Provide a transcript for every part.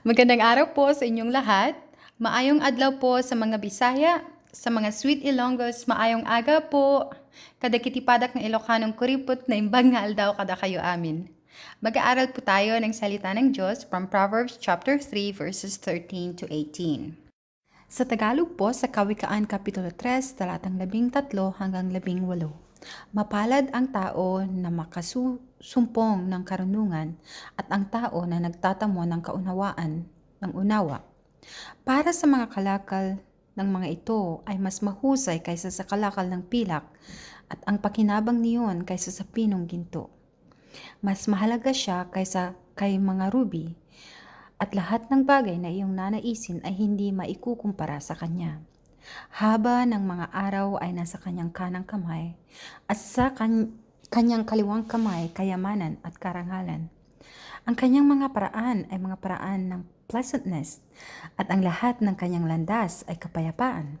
Magandang araw po sa inyong lahat. Maayong adlaw po sa mga Bisaya, sa mga sweet Ilonggos, maayong aga po. Kada kitipadak ng Ilocanong kuripot na imbag nga aldaw kada kayo amin. Mag-aaral po tayo ng salita ng Diyos from Proverbs chapter 3 verses 13 to 18. Sa Tagalog po, sa Kawikaan Kapitulo 3, talatang 13 hanggang 18. Mapalad ang tao na makasumpong ng karunungan at ang tao na nagtatamo ng kaunawaan ng unawa. Para sa mga kalakal ng mga ito ay mas mahusay kaysa sa kalakal ng pilak at ang pakinabang niyon kaysa sa pinong ginto. Mas mahalaga siya kaysa kay mga ruby at lahat ng bagay na iyong nanaisin ay hindi maikukumpara sa kanya. Haba ng mga araw ay nasa kanyang kanang kamay at sa kanyang kaliwang kamay kayamanan at karangalan. Ang kanyang mga paraan ay mga paraan ng pleasantness at ang lahat ng kanyang landas ay kapayapaan.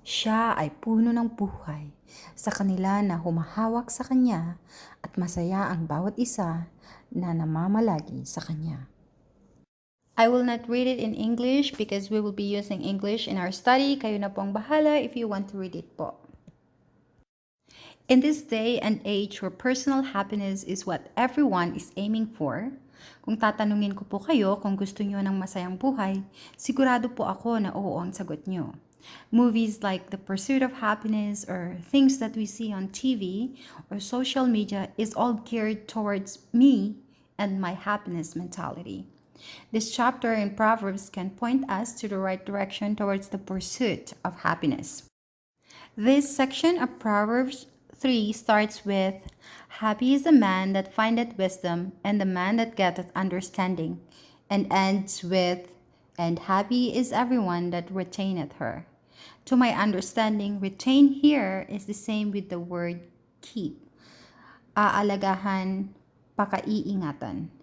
Siya ay puno ng buhay sa kanila na humahawak sa kanya at masaya ang bawat isa na namamalagi sa kanya. I will not read it in English because we will be using English in our study. Kayo na pong bahala if you want to read it po. In this day and age where personal happiness is what everyone is aiming for, kung tatanungin ko po kayo kung gusto nyo ng masayang buhay, sigurado po ako na oo ang sagot nyo. Movies like The Pursuit of Happiness or things that we see on TV or social media is all geared towards me and my happiness mentality. This chapter in Proverbs can point us to the right direction towards the pursuit of happiness. This section of Proverbs 3 starts with, "Happy is the man that findeth wisdom, and the man that getteth understanding," and ends with, "And happy is everyone that retaineth her." To my understanding, retain here is the same with the word keep. Aalagahan, pakaiingatan.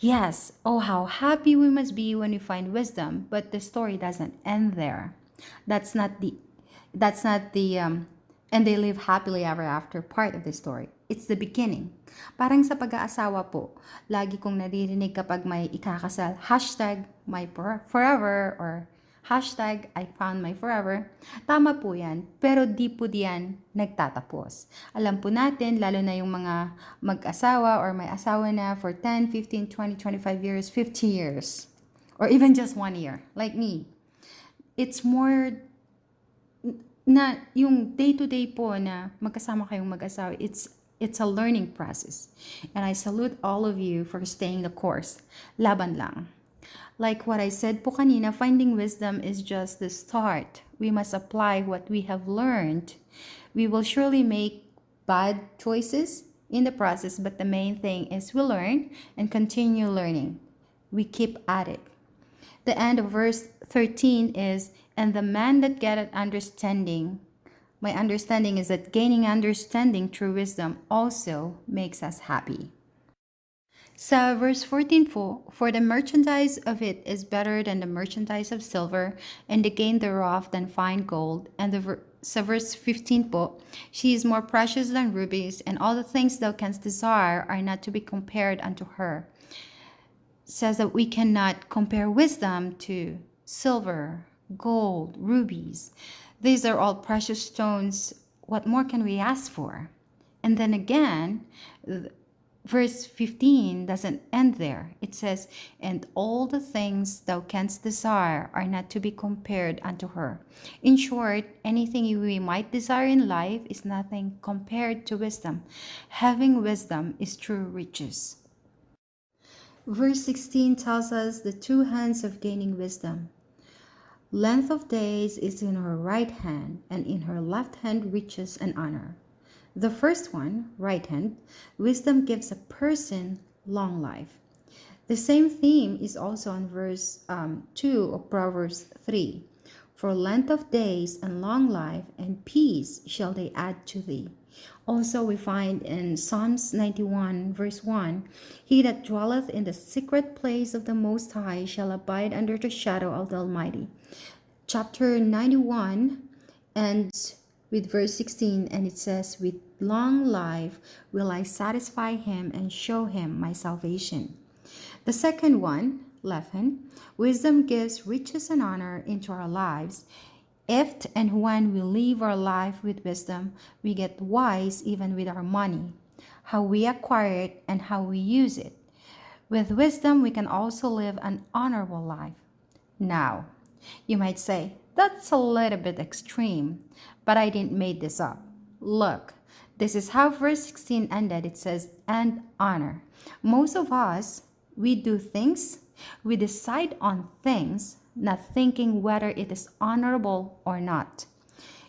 Yes, oh how happy we must be when we find wisdom, but the story doesn't end there. That's not the and they live happily ever after part of the story. It's the beginning. Parang sa pag-aasawa po, lagi kong naririnig kapag may ikakasal, hashtag my forever or hashtag I found my forever. Tama po yan, pero di po diyan nagtatapos. Alam po natin, lalo na yung mga mag-asawa or may asawa na for 10, 15, 20, 25 years, 50 years, or even just 1 year, like me. It's more na yung day-to-day po na magkasama kayong mag-asawa, it's a learning process. And I salute all of you for staying the course. Laban lang. Like what I said po kanina, finding wisdom is just the start. We must apply what we have learned. We will surely make bad choices in the process, but the main thing is we learn and continue learning. We keep at it. The end of verse 13 is, "And the man that getteth understanding," my understanding is that gaining understanding through wisdom also makes us happy. Sa verse 14 po, "For the merchandise of it is better than the merchandise of silver, and the gain thereof than fine gold." And sa verse 15 po, "She is more precious than rubies, and all the things thou canst desire are not to be compared unto her." Says that we cannot compare wisdom to silver, gold, rubies. These are all precious stones. What more can we ask for? And then again, verse 15 doesn't end there. It says, "And all the things thou canst desire are not to be compared unto her." In short, anything we might desire in life is nothing compared to wisdom. Having wisdom is true riches. Verse 16 tells us the two hands of gaining wisdom. "Length of days is in her right hand, and in her left hand riches and honor." The first one, right hand, wisdom gives a person long life. The same theme is also in verse 2 of Proverbs 3. "For length of days and long life and peace shall they add to thee." Also we find in Psalms 91 verse 1, "He that dwelleth in the secret place of the Most High shall abide under the shadow of the Almighty." Chapter 91 ends with verse 16, and it says, "With long life will I satisfy him and show him my salvation." The second one, 11. Wisdom gives riches and honor into our lives. If and when we live our life with wisdom, we get wise even with our money, how we acquire it and how we use it. With wisdom, we can also live an honorable life. Now, you might say, that's a little bit extreme, but I didn't make this up. Look, this is how verse 16 ended. It says, and honor. Most of us, we do things, we decide on things, not thinking whether it is honorable or not.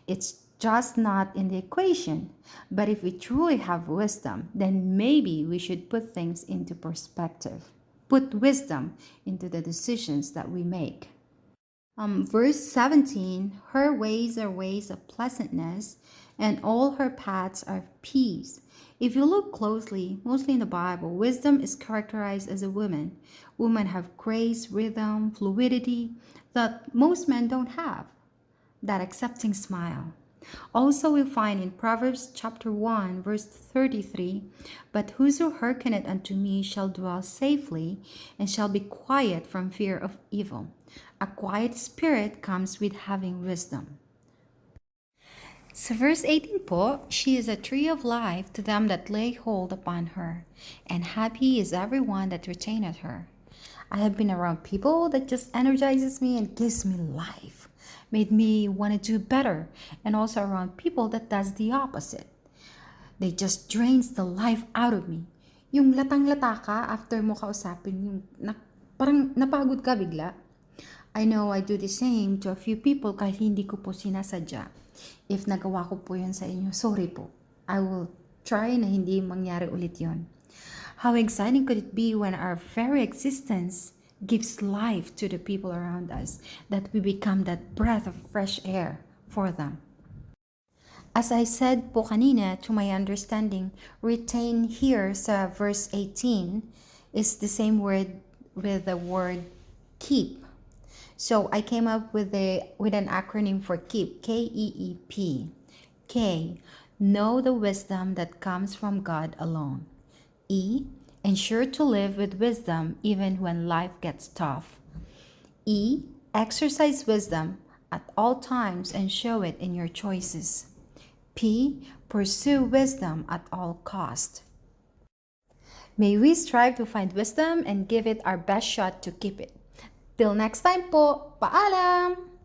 It's just not in the equation. But if we truly have wisdom, then maybe we should put things into perspective. Put wisdom into the decisions that we make. Verse 17, her ways are ways of pleasantness, and all her paths are peace. If you look closely, mostly in the Bible, wisdom is characterized as a woman. Women have grace, rhythm, fluidity that most men don't have. That accepting smile. Also, we find in Proverbs chapter 1, verse 33, but whoso hearkeneth unto me shall dwell safely, and shall be quiet from fear of evil. A quiet spirit comes with having wisdom. Sa verse 18 po, she is a tree of life to them that lay hold upon her, and happy is everyone that retaineth her. I have been around people that just energizes me and gives me life, made me want to do better, and also around people that does the opposite. They just drains the life out of me. Yung latang-lata ka after mo kausapin, yung parang napagod ka bigla. I know I do the same to a few people kahit hindi ko po sinasadya. If nagawa ko po yun sa inyo, sorry po. I will try na hindi mangyari ulit yun. How exciting could it be when our very existence gives life to the people around us, that we become that breath of fresh air for them. As I said po kanina, to my understanding, retain here sa verse 18 is the same word with the word keep. So I came up with an acronym for KEEP, K-E-E-P. K, know the wisdom that comes from God alone. E, ensure to live with wisdom even when life gets tough. E, exercise wisdom at all times and show it in your choices. P, pursue wisdom at all cost. May we strive to find wisdom and give it our best shot to keep it. Till next time po, paalam!